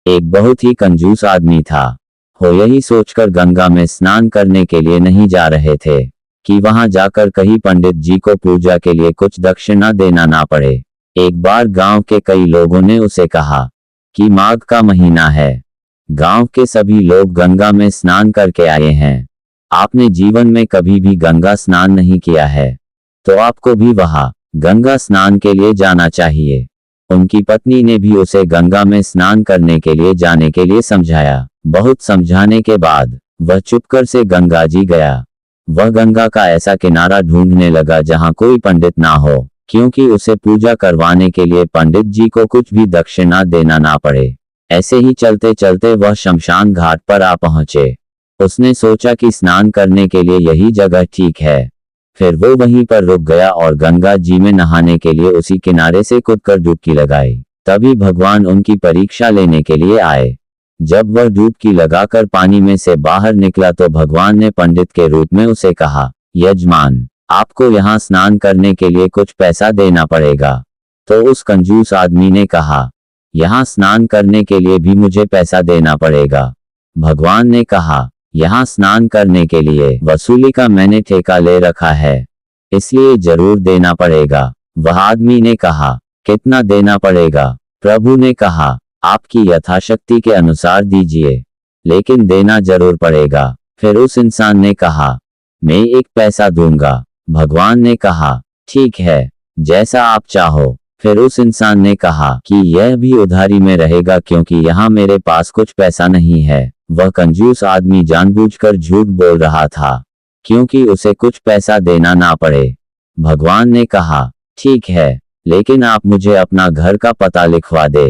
एक बहुत ही कंजूस आदमी था। वो यही सोचकर गंगा में स्नान करने के लिए नहीं जा रहे थे कि वहां जाकर कहीं पंडित जी को पूजा के लिए कुछ दक्षिणा देना ना पड़े। एक बार गांव के कई लोगों ने उसे कहा कि माघ का महीना है, गांव के सभी लोग गंगा में स्नान करके आए हैं, आपने जीवन में कभी भी गंगा स्नान नहीं किया है, तो आपको भी वहां गंगा स्नान के लिए जाना चाहिए। उनकी पत्नी ने भी उसे गंगा में स्नान करने के लिए जाने के लिए समझाया। बहुत समझाने के बाद वह चुपकर से गंगा जी गया। वह गंगा का ऐसा किनारा ढूंढने लगा जहां कोई पंडित ना हो, क्योंकि उसे पूजा करवाने के लिए पंडित जी को कुछ भी दक्षिणा देना ना पड़े। ऐसे ही चलते चलते वह शमशान घाट पर आ पहुंचे। उसने सोचा कि स्नान करने के लिए यही जगह ठीक है। फिर वो वहीं पर रुक गया और गंगा जी में नहाने के लिए उसी किनारे से कूदकर डुबकी लगाई। तभी भगवान उनकी परीक्षा लेने के लिए आए। जब वह डुबकी लगाकर पानी में से बाहर निकला तो भगवान ने पंडित के रूप में उसे कहा, यजमान, आपको यहाँ स्नान करने के लिए कुछ पैसा देना पड़ेगा। तो उस कंजूस आदमी ने कहा, यहाँ स्नान करने के लिए भी मुझे पैसा देना पड़ेगा। भगवान ने कहा, यहाँ स्नान करने के लिए वसूली का मैंने ठेका ले रखा है, इसलिए जरूर देना पड़ेगा। वह आदमी ने कहा, कितना देना पड़ेगा? प्रभु ने कहा, आपकी यथाशक्ति के अनुसार दीजिए, लेकिन देना जरूर पड़ेगा। फिर उस इंसान ने कहा, मैं 1 पैसा दूंगा। भगवान ने कहा, ठीक है, जैसा आप चाहो। फिर उस इंसान ने कहा कि यह भी उधारी में रहेगा क्योंकि यहाँ मेरे पास कुछ पैसा नहीं है। वह कंजूस आदमी जानबूझकर झूठ बोल रहा था क्योंकि उसे कुछ पैसा देना ना पड़े। भगवान ने कहा, ठीक है, लेकिन आप मुझे अपना घर का पता लिखवा दे।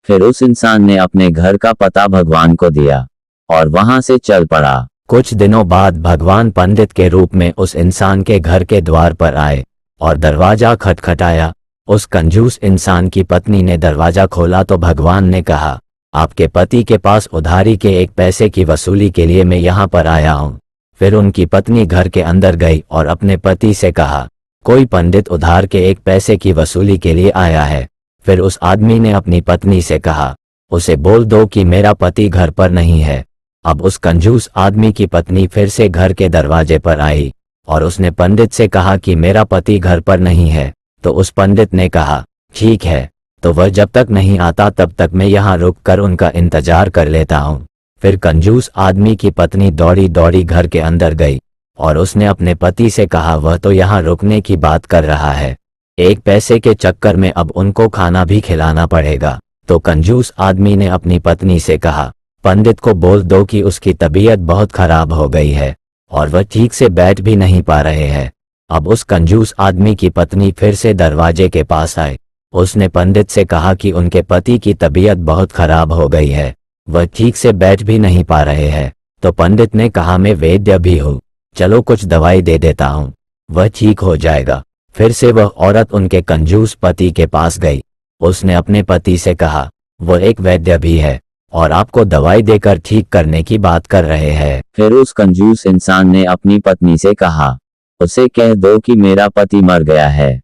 फिर उस इंसान ने अपने घर का पता भगवान को दिया और वहां से चल पड़ा। कुछ दिनों बाद भगवान पंडित के रूप में उस इंसान के घर के द्वार पर आए और दरवाजा खटखटाया। उस कंजूस इंसान की पत्नी ने दरवाजा खोला तो भगवान ने कहा, आपके पति के पास उधारी के 1 पैसे की वसूली के लिए मैं यहाँ पर आया हूँ। फिर उनकी पत्नी घर के अंदर गई और अपने पति से कहा, कोई पंडित उधार के 1 पैसे की वसूली के लिए आया है। फिर उस आदमी ने अपनी पत्नी से कहा, उसे बोल दो कि मेरा पति घर पर नहीं है। अब उस कंजूस आदमी की पत्नी फिर से घर के दरवाजे पर आई और उसने पंडित से कहा कि मेरा पति घर पर नहीं है। तो उस पंडित ने कहा, ठीक है, तो वह जब तक नहीं आता तब तक मैं यहाँ रुककर उनका इंतजार कर लेता हूँ। फिर कंजूस आदमी की पत्नी दौड़ी दौड़ी घर के अंदर गई और उसने अपने पति से कहा, वह तो यहाँ रुकने की बात कर रहा है, 1 पैसे के चक्कर में अब उनको खाना भी खिलाना पड़ेगा। तो कंजूस आदमी ने अपनी पत्नी से कहा, पंडित को बोल दो कि उसकी तबीयत बहुत खराब हो गई है और वह ठीक से बैठ भी नहीं पा रहे हैं। अब उस कंजूस आदमी की पत्नी फिर से दरवाजे के पास आई। उसने पंडित से कहा कि उनके पति की तबीयत बहुत खराब हो गई है, वह ठीक से बैठ भी नहीं पा रहे हैं। तो पंडित ने कहा, मैं वैद्य भी हूँ, चलो कुछ दवाई दे देता हूँ, वह ठीक हो जाएगा। फिर से वह औरत उनके कंजूस पति के पास गई। उसने अपने पति से कहा, वह एक वैद्य भी है और आपको दवाई देकर ठीक करने की बात कर रहे हैं। फिर उस कंजूस इंसान ने अपनी पत्नी से कहा, उसे कह दो कि मेरा पति मर गया है।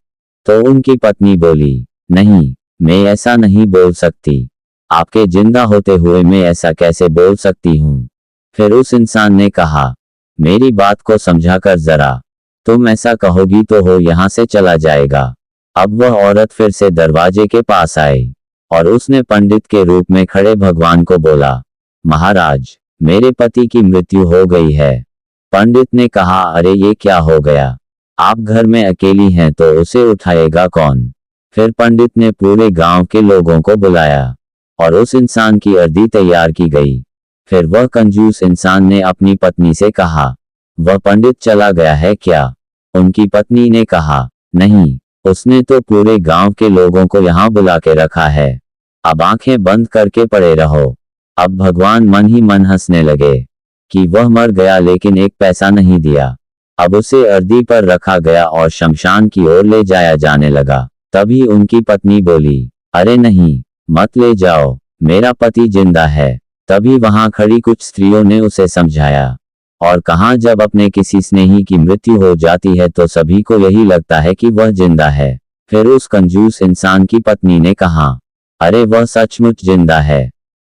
तो उनकी पत्नी बोली, नहीं, मैं ऐसा नहीं बोल सकती, आपके जिंदा होते हुए मैं ऐसा कैसे बोल सकती हूँ। फिर उस इंसान ने कहा, मेरी बात को समझाकर जरा, तुम ऐसा कहोगी तो हो यहाँ से चला जाएगा। अब वह औरत फिर से दरवाजे के पास आई और उसने पंडित के रूप में खड़े भगवान को बोला, महाराज, मेरे पति की मृत्यु हो गई है। पंडित ने कहा, अरे ये क्या हो गया, आप घर में अकेली हैं तो उसे उठाएगा कौन। फिर पंडित ने पूरे गांव के लोगों को बुलाया और उस इंसान की अर्दी तैयार की गई। फिर वह कंजूस इंसान ने अपनी पत्नी से कहा, वह पंडित चला गया है क्या? उनकी पत्नी ने कहा, नहीं, उसने तो पूरे गांव के लोगों को यहाँ बुला के रखा है, अब आंखें बंद करके पड़े रहो। अब भगवान मन ही मन हंसने लगे कि वह मर गया लेकिन 1 पैसा नहीं दिया। अब उसे अर्दी पर रखा गया और शमशान की ओर ले जाया जाने लगा। तभी उनकी पत्नी बोली, अरे नहीं, मत ले जाओ, मेरा पति जिंदा है। तभी वहां खड़ी कुछ स्त्रियों ने उसे समझाया और कहा, जब अपने किसी स्नेही की मृत्यु हो जाती है तो सभी को यही लगता है कि वह जिंदा है। फिर उस कंजूस इंसान की पत्नी ने कहा, अरे वह सचमुच जिंदा है,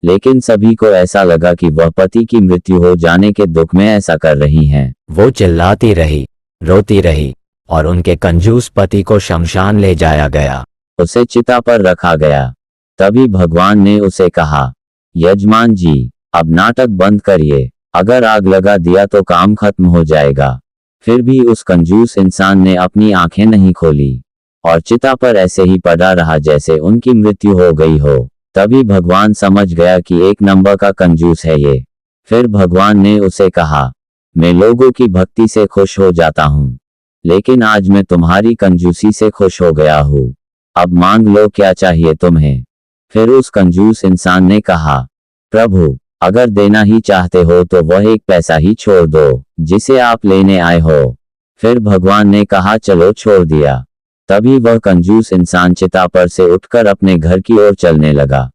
लेकिन सभी को ऐसा लगा कि वह पति की मृत्यु हो जाने के दुख में ऐसा कर रही हैं। वो चिल्लाती रही, रोती रही और उनके कंजूस पति को शमशान ले जाया गया। उसे चिता पर रखा गया। तभी भगवान ने उसे कहा, यजमान जी, अब नाटक बंद करिए, अगर आग लगा दिया तो काम खत्म हो जाएगा। फिर भी उस कंजूस इंसान ने अपनी आंखें नहीं खोली और चिता पर ऐसे ही पड़ा रहा जैसे उनकी मृत्यु हो गई हो। तभी भगवान समझ गया कि एक नंबर का कंजूस है ये। फिर भगवान ने उसे कहा, मैं लोगों की भक्ति से खुश हो जाता हूँ, लेकिन आज मैं तुम्हारी कंजूसी से खुश हो गया हूँ। अब मांग लो क्या चाहिए तुम्हें। फिर उस कंजूस इंसान ने कहा, प्रभु, अगर देना ही चाहते हो तो वह एक पैसा ही छोड़ दो जिसे आप लेने आए हो। फिर भगवान ने कहा, चलो छोड़ दिया। तभी वह कंजूस इंसान चिता पर से उठकर अपने घर की ओर चलने लगा।